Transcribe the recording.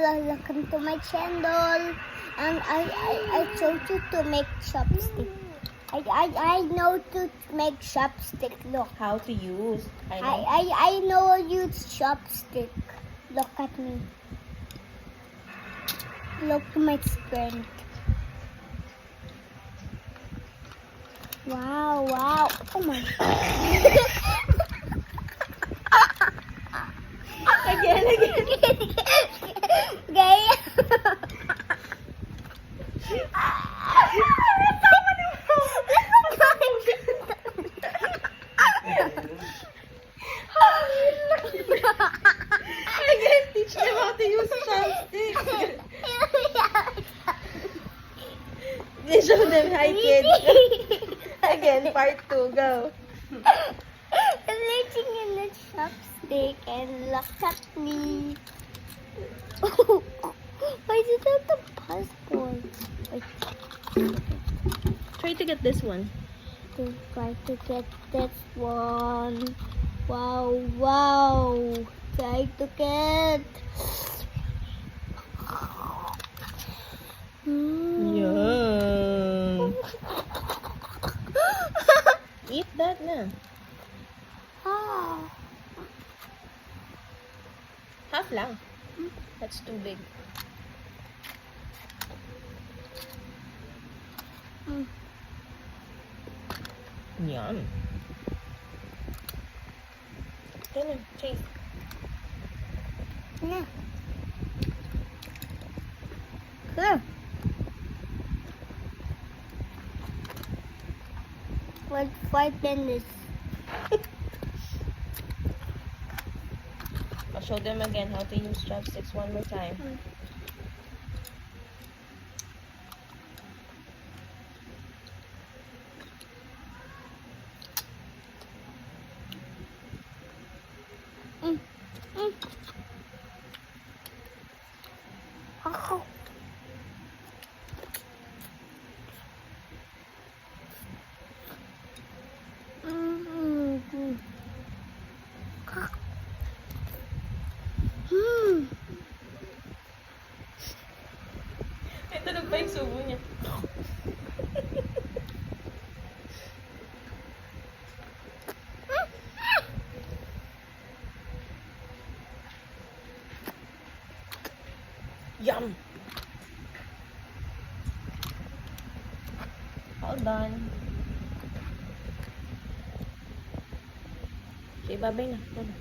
welcome to my channel. And I told you to make chopstick. I know to make chopstick. Look. How to use. I know. I know use chopstick. Look at me. Look at my strength. Wow, wow. Oh my god. Again. Gay. Again, teach them how to use chopstick. Show them, hi kids. Again, part 2, go. I'm reaching in the chopstick and look at me. Why is it not the passport? Wait. Try to get this one. To try to get this one. Wow, wow. Try to get. Yum. Eat that na. Ah. Half lang. That's too big. Mm. Yum. Come on, Chase. Yeah. Here. Like 5 minutes. I'll show them again how to use chopsticks one more time. Mm. Mm. Oh. Mm. Mm. Ito na pa yung subo niya. Yum! All done. Okay, babay na. Bye-bye.